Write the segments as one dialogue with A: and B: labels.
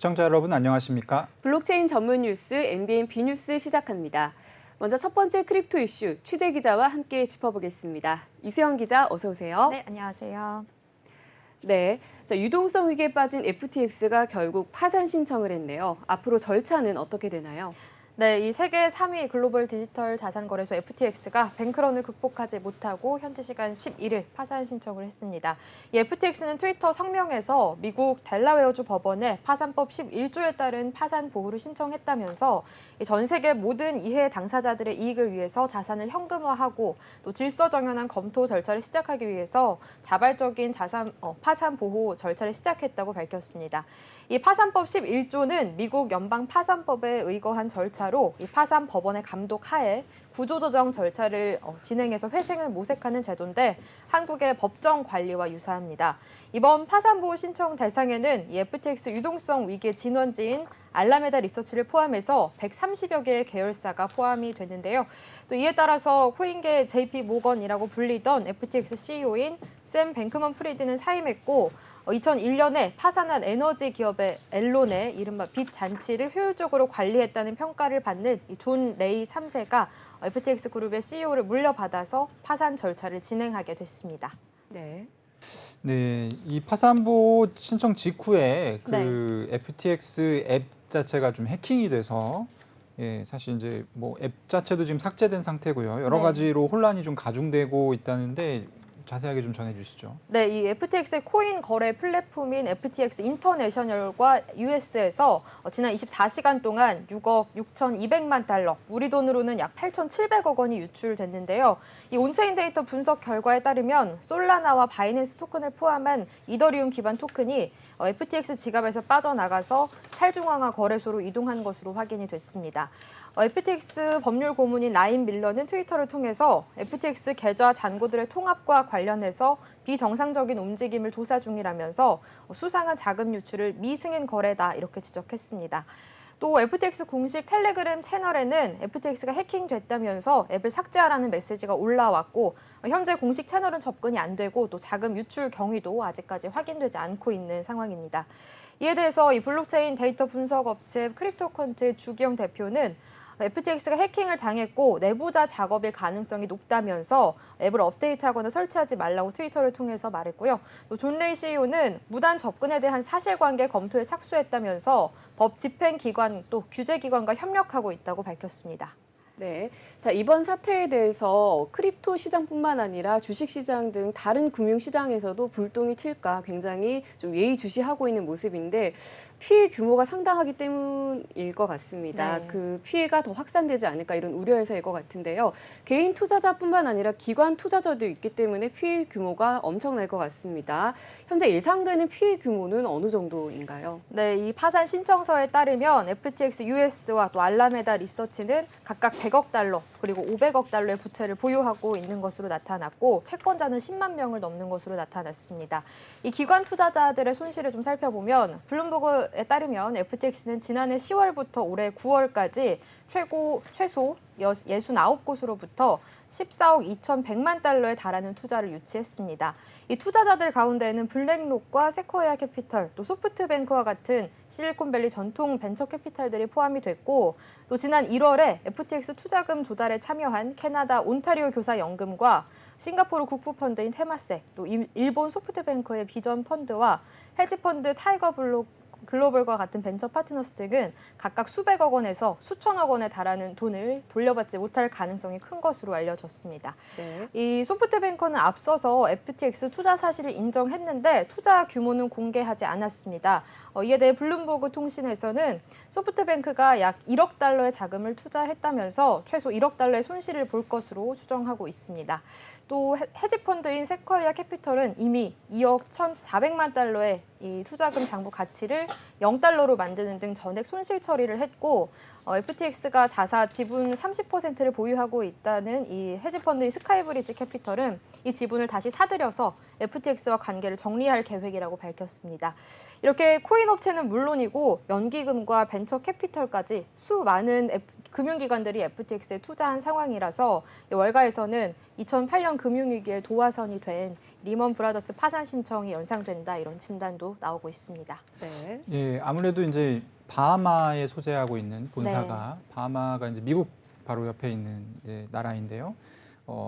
A: 시청자 여러분 안녕하십니까?
B: 블록체인 전문 뉴스 MBN B뉴스 시작합니다. 먼저 첫 번째 크립토 이슈 취재 기자와 함께 짚어보겠습니다. 이수영 기자 어서 오세요.
C: 네, 안녕하세요.
B: 네, 유동성 위기에 빠진 FTX가 결국 파산 신청을 했네요. 앞으로 절차는 어떻게 되나요?
C: 네, 이 세계 3위 글로벌 디지털 자산 거래소 FTX가 뱅크런을 극복하지 못하고 현지 시간 11일 파산 신청을 했습니다. 이 FTX는 트위터 성명에서 미국 델라웨어주 법원에 파산법 11조에 따른 파산 보호를 신청했다면서 전 세계 모든 이해 당사자들의 이익을 위해서 자산을 현금화하고 또 질서정연한 검토 절차를 시작하기 위해서 자발적인 파산 보호 절차를 시작했다고 밝혔습니다. 이 파산법 11조는 미국 연방 파산법에 의거한 절차로 이 파산 법원의 감독 하에 구조조정 절차를 진행해서 회생을 모색하는 제도인데 한국의 법정 관리와 유사합니다. 이번 파산보호 신청 대상에는 이 FTX 유동성 위기의 진원지인 알라메다 리서치를 포함해서 130여 개의 계열사가 포함이 되는데요. 또 이에 따라서 코인계 JP 모건이라고 불리던 FTX CEO인 샘 뱅크먼 프리드는 사임했고 2001년에 파산한 에너지 기업의 앨론의 이른바 빚 잔치를 효율적으로 관리했다는 평가를 받는 존 레이 3세가 FTX 그룹의 CEO를 물려받아서 파산 절차를 진행하게 됐습니다.
B: 네.
A: 네, 이 파산보호 신청 직후에 FTX 앱 자체가 좀 해킹이 돼서 사실 이제 뭐 앱 자체도 지금 삭제된 상태고요. 여러 가지로 혼란이 좀 가중되고 있다는데 자세하게 좀 전해주시죠.
C: 네, 이 FTX의 코인 거래 플랫폼인 FTX 인터내셔널과 US에서 지난 24시간 동안 6억 6,200만 달러, 우리 돈으로는 약 8,700억 원이 유출됐는데요. 이 온체인 데이터 분석 결과에 따르면 솔라나와 바이낸스 토큰을 포함한 이더리움 기반 토큰이 FTX 지갑에서 빠져나가서 탈중앙화 거래소로 이동한 것으로 확인이 됐습니다. FTX 법률 고문인 라인 밀러는 트위터를 통해서 FTX 계좌 잔고들의 통합과 관련해서 비정상적인 움직임을 조사 중이라면서 수상한 자금 유출을 미승인 거래다 이렇게 지적했습니다. 또 FTX 공식 텔레그램 채널에는 FTX가 해킹됐다면서 앱을 삭제하라는 메시지가 올라왔고 현재 공식 채널은 접근이 안 되고 또 자금 유출 경위도 아직까지 확인되지 않고 있는 상황입니다. 이에 대해서 이 블록체인 데이터 분석 업체 크립토컨트의 주기영 대표는 FTX가 해킹을 당했고 내부자 작업일 가능성이 높다면서 앱을 업데이트하거나 설치하지 말라고 트위터를 통해서 말했고요. 또 존 레이 CEO는 무단 접근에 대한 사실관계 검토에 착수했다면서 법 집행기관 또 규제기관과 협력하고 있다고 밝혔습니다.
B: 네, 이번 사태에 대해서 크립토 시장뿐만 아니라 주식 시장 등 다른 금융 시장에서도 불똥이 튈까 굉장히 좀 예의주시하고 있는 모습인데 피해 규모가 상당하기 때문일 것 같습니다.
C: 네.
B: 그 피해가 더 확산되지 않을까 이런 우려에서일 것 같은데요. 개인 투자자뿐만 아니라 기관 투자자도 있기 때문에 피해 규모가 엄청날 것 같습니다. 현재 예상되는 피해 규모는 어느 정도인가요?
C: 네, 이 파산 신청서에 따르면 FTX US와 또 알라메다 리서치는 각각 100억 달러 그리고 500억 달러의 부채를 보유하고 있는 것으로 나타났고 채권자는 10만 명을 넘는 것으로 나타났습니다. 이 기관 투자자들의 손실을 좀 살펴보면 블룸버그에 따르면 FTX는 지난해 10월부터 올해 9월까지 최소 69곳으로부터 14억 2,100만 달러에 달하는 투자를 유치했습니다. 이 투자자들 가운데에는 블랙록과 세코이아 캐피털, 또 소프트뱅크와 같은 실리콘밸리 전통 벤처 캐피탈들이 포함이 됐고 또 지난 1월에 FTX 투자금 조달에 참여한 캐나다 온타리오 교사 연금과 싱가포르 국부펀드인 테마섹, 또 일본 소프트뱅크의 비전 펀드와 헤지펀드 타이거 글로벌과 같은 벤처 파트너스 등은 각각 수백억 원에서 수천억 원에 달하는 돈을 돌려받지 못할 가능성이 큰 것으로 알려졌습니다.
B: 네.
C: 이 소프트뱅크는 앞서서 FTX 투자 사실을 인정했는데 투자 규모는 공개하지 않았습니다. 이에 대해 블룸버그 통신에서는 소프트뱅크가 약 1억 달러의 자금을 투자했다면서 최소 1억 달러의 손실을 볼 것으로 추정하고 있습니다. 또 헤지펀드인 세쿼이아 캐피털은 이미 2억 1,400만 달러의 이 투자금 장부 가치를 0달러로 만드는 등 전액 손실 처리를 했고 FTX가 자사 지분 30%를 보유하고 있다는 이 헤지펀드인 스카이브리지 캐피털은 이 지분을 다시 사들여서 FTX와 관계를 정리할 계획이라고 밝혔습니다. 이렇게 코인 업체는 물론이고 연기금과 벤처 캐피털까지 수많은 금융기관들이 FTX에 투자한 상황이라서 월가에서는 2008년 금융위기의 도화선이 된 리먼 브라더스 파산 신청이 연상된다 이런 진단도 나오고 있습니다.
B: 네.
A: 예, 아무래도 이제 바하마에 소재하고 있는 본사가 바하마가 이제 미국 바로 옆에 있는 이제 나라인데요.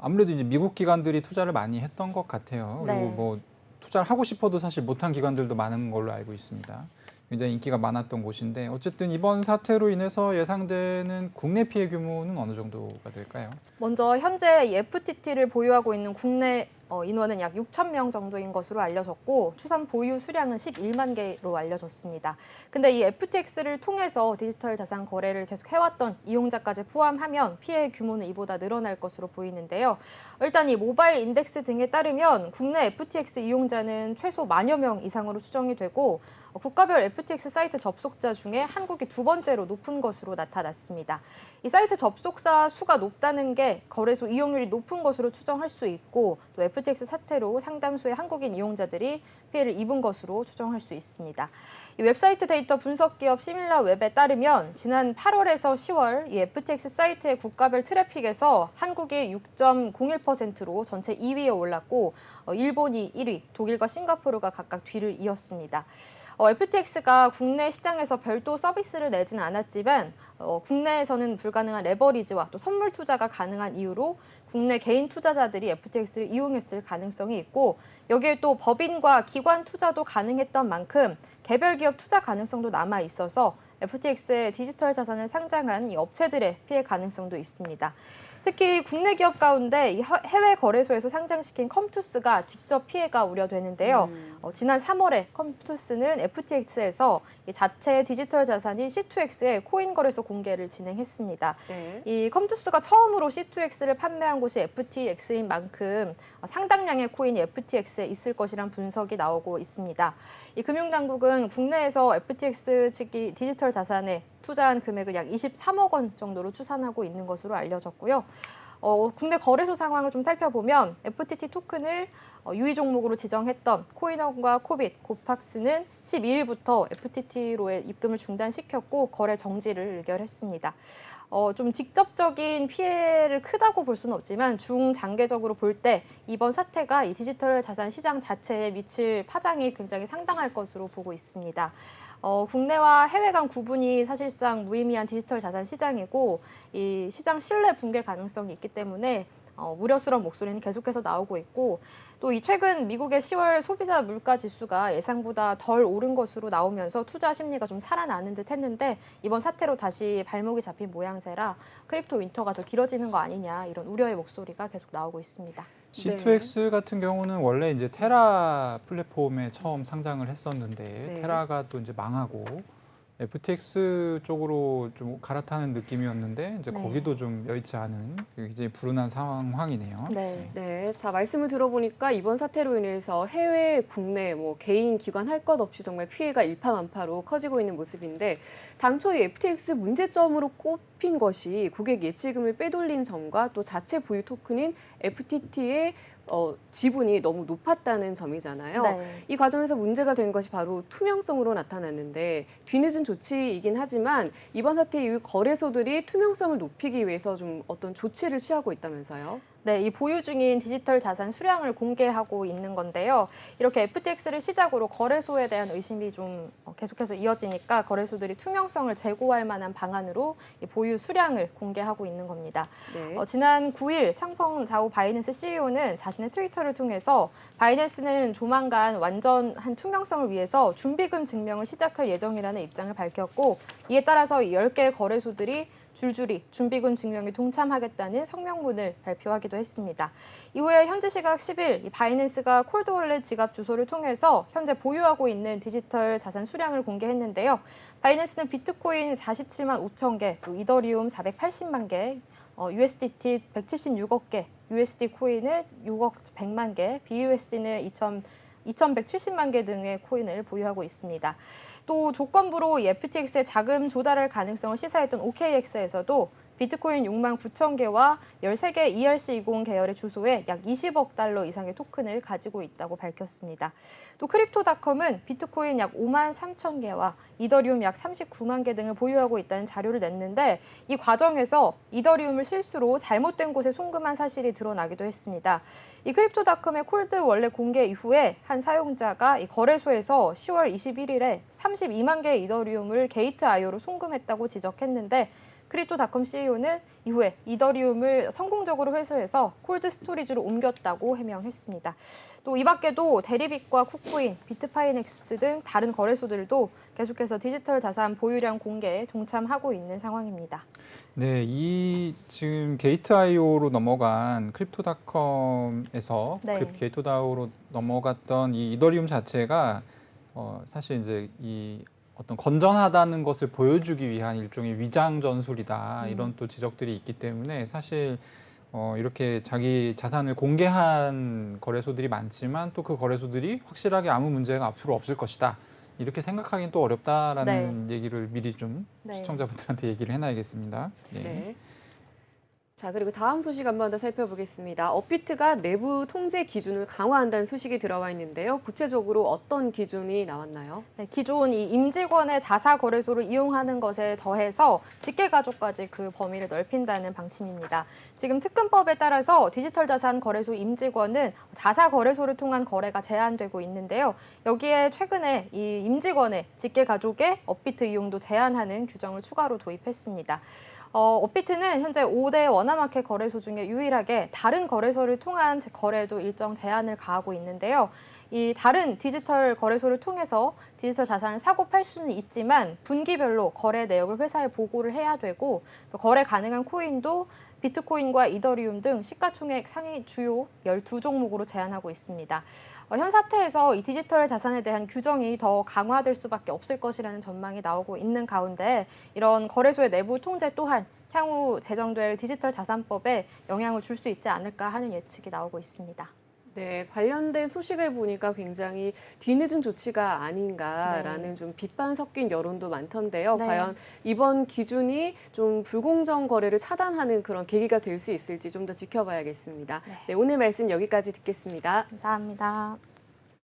A: 아무래도 이제 미국 기관들이 투자를 많이 했던 것 같아요. 그리고
C: 네.
A: 뭐 투자를 하고 싶어도 사실 못한 기관들도 많은 걸로 알고 있습니다. 굉장히 인기가 많았던 곳인데 어쨌든 이번 사태로 인해서 예상되는 국내 피해 규모는 어느 정도가 될까요?
C: 먼저 현재 이 FTT를 보유하고 있는 국내 인원은 약 6천 명 정도인 것으로 알려졌고 추산 보유 수량은 11만 개로 알려졌습니다. 근데 이 FTX를 통해서 디지털 자산 거래를 계속 해왔던 이용자까지 포함하면 피해 규모는 이보다 늘어날 것으로 보이는데요. 일단 이 모바일 인덱스 등에 따르면 국내 FTX 이용자는 최소 10,000여 명 이상으로 추정이 되고 국가별 FTX 사이트 접속자 중에 한국이 두 번째로 높은 것으로 나타났습니다. 이 사이트 접속자 수가 높다는 게 거래소 이용률이 높은 것으로 추정할 수 있고 또 FTX 사태로 상당수의 한국인 이용자들이 피해를 입은 것으로 추정할 수 있습니다. 이 웹사이트 데이터 분석 기업 시밀라웹에 따르면 지난 8월에서 10월 이 FTX 사이트의 국가별 트래픽에서 한국이 6.01%로 전체 2위에 올랐고 일본이 1위, 독일과 싱가포르가 각각 뒤를 이었습니다. FTX가 국내 시장에서 별도 서비스를 내지는 않았지만 국내에서는 불가능한 레버리지와 또 선물 투자가 가능한 이유로 국내 개인 투자자들이 FTX를 이용했을 가능성이 있고 여기에 또 법인과 기관 투자도 가능했던 만큼 개별 기업 투자 가능성도 남아 있어서 FTX의 디지털 자산을 상장한 이 업체들의 피해 가능성도 있습니다. 특히 국내 기업 가운데 이 해외 거래소에서 상장시킨 컴투스가 직접 피해가 우려되는데요. 지난 3월에 컴투스는 FTX에서 이 자체 디지털 자산인 C2X의 코인 거래소 공개를 진행했습니다.
B: 네.
C: 이 컴투스가 처음으로 C2X를 판매한 곳이 FTX인 만큼 상당량의 코인이 FTX에 있을 것이란 분석이 나오고 있습니다. 이 금융당국은 국내에서 FTX 측이 디지털 자산에 투자한 금액을 약 23억 원 정도로 추산하고 있는 것으로 알려졌고요. 국내 거래소 상황을 좀 살펴보면 FTT 토큰을 유의 종목으로 지정했던 코인원과 코빗, 고팍스는 12일부터 FTT로의 입금을 중단시켰고 거래 정지를 의결했습니다. 좀 직접적인 피해를 크다고 볼 수는 없지만 중장기적으로 볼 때 이번 사태가 이 디지털 자산 시장 자체에 미칠 파장이 굉장히 상당할 것으로 보고 있습니다. 국내와 해외 간 구분이 사실상 무의미한 디지털 자산 시장이고 이 시장 신뢰 붕괴 가능성이 있기 때문에 우려스러운 목소리는 계속해서 나오고 있고 또 이 최근 미국의 10월 소비자 물가 지수가 예상보다 덜 오른 것으로 나오면서 투자 심리가 좀 살아나는 듯 했는데 이번 사태로 다시 발목이 잡힌 모양새라 크립토 윈터가 더 길어지는 거 아니냐 이런 우려의 목소리가 계속 나오고 있습니다.
A: C2X 같은 경우는 원래 이제 테라 플랫폼에 처음 상장을 했었는데
B: 네.
A: 테라가 또 이제 망하고 FTX 쪽으로 좀 갈아타는 느낌이었는데 이제
C: 네.
A: 거기도 좀 여의치 않은 굉장히 불운한 상황이네요.
C: 네.
B: 네, 자 말씀을 들어보니까 이번 사태로 인해서 해외, 국내, 뭐 개인, 기관 할 것 없이 정말 피해가 일파만파로 커지고 있는 모습인데 당초 이 FTX 문제점으로 꼽힌 것이 고객 예치금을 빼돌린 점과 또 자체 보유 토큰인 FTT의 지분이 너무 높았다는 점이잖아요.
C: 네.
B: 이 과정에서 문제가 된 것이 바로 투명성으로 나타났는데 뒤늦은 조치이긴 하지만 이번 사태 이후 거래소들이 투명성을 높이기 위해서 좀 어떤 조치를 취하고 있다면서요?
C: 네, 이 보유 중인 디지털 자산 수량을 공개하고 있는 건데요. 이렇게 FTX를 시작으로 거래소에 대한 의심이 좀 계속해서 이어지니까 거래소들이 투명성을 제고할 만한 방안으로 이 보유 수량을 공개하고 있는 겁니다.
B: 네.
C: 지난 9일 창펑 자오 바이낸스 CEO는 자신의 트위터를 통해서 바이낸스는 조만간 완전한 투명성을 위해서 준비금 증명을 시작할 예정이라는 입장을 밝혔고 이에 따라서 10개의 거래소들이 줄줄이 준비금 증명에 동참하겠다는 성명문을 발표하기도 했습니다. 이후에 현재 시각 10일 이 바이낸스가 콜드월렛 지갑 주소를 통해서 현재 보유하고 있는 디지털 자산 수량을 공개했는데요. 바이낸스는 비트코인 47만 5천 개, 또 이더리움 480만 개, USDT 176억 개, USD 코인은 6억 100만 개, BUSD는 2,170만 개 등의 코인을 보유하고 있습니다. 또 조건부로 이 FTX의 자금 조달할 가능성을 시사했던 OKX에서도 비트코인 6만 9천 개와 13개 ERC20 계열의 주소에 약 20억 달러 이상의 토큰을 가지고 있다고 밝혔습니다. 또 크립토닷컴은 비트코인 약 5만 3천 개와 이더리움 약 39만 개 등을 보유하고 있다는 자료를 냈는데 이 과정에서 이더리움을 실수로 잘못된 곳에 송금한 사실이 드러나기도 했습니다. 이 크립토닷컴의 콜드 원래 공개 이후에 한 사용자가 이 거래소에서 10월 21일에 32만 개의 이더리움을 게이트.io로 송금했다고 지적했는데 크립토닷컴 CEO는 이후에 이더리움을 성공적으로 회수해서 콜드 스토리지로 옮겼다고 해명했습니다. 또 이 밖에도 대리빗과 쿠코인, 비트파이넥스 등 다른 거래소들도 계속해서 디지털 자산 보유량 공개에 동참하고 있는 상황입니다.
A: 네, 이 지금 게이트.io로 넘어간 크립토닷컴에서
C: 네.
A: 게이트.io로 넘어갔던 이 이더리움 자체가 사실 이제 이 어떤 건전하다는 것을 보여주기 위한 일종의 위장 전술이다 이런 또 지적들이 있기 때문에 사실 이렇게 자기 자산을 공개한 거래소들이 많지만 또 그 거래소들이 확실하게 아무 문제가 앞으로 없을 것이다. 이렇게 생각하기는 또 어렵다라는 얘기를 미리 좀
C: 네.
A: 시청자분들한테 얘기를 해놔야겠습니다. 네.
B: 네. 자, 그리고 다음 소식 한번 더 살펴보겠습니다. 업비트가 내부 통제 기준을 강화한다는 소식이 들어와 있는데요. 구체적으로 어떤 기준이 나왔나요?
C: 네, 기존 이 임직원의 자사 거래소를 이용하는 것에 더해서 직계 가족까지 그 범위를 넓힌다는 방침입니다. 지금 특근법에 따라서 디지털 자산 거래소 임직원은 자사 거래소를 통한 거래가 제한되고 있는데요. 여기에 최근에 이 임직원의 직계 가족의 업비트 이용도 제한하는 규정을 추가로 도입했습니다. 업비트는 현재 5대 워너마켓 거래소 중에 유일하게 다른 거래소를 통한 거래에도 일정 제한을 가하고 있는데요. 이 다른 디지털 거래소를 통해서 디지털 자산을 사고 팔 수는 있지만 분기별로 거래 내역을 회사에 보고를 해야 되고 또 거래 가능한 코인도 비트코인과 이더리움 등 시가총액 상위 주요 12종목으로 제한하고 있습니다. 현 사태에서 이 디지털 자산에 대한 규정이 더 강화될 수밖에 없을 것이라는 전망이 나오고 있는 가운데 이런 거래소의 내부 통제 또한 향후 제정될 디지털 자산법에 영향을 줄 수 있지 않을까 하는 예측이 나오고 있습니다.
B: 네, 관련된 소식을 보니까 굉장히 뒤늦은 조치가 아닌가라는 좀 비판 섞인 여론도 많던데요.
C: 네.
B: 과연 이번 기준이 좀 불공정 거래를 차단하는 그런 계기가 될 수 있을지 좀 더 지켜봐야겠습니다.
C: 네.
B: 네, 오늘 말씀 여기까지 듣겠습니다.
C: 감사합니다.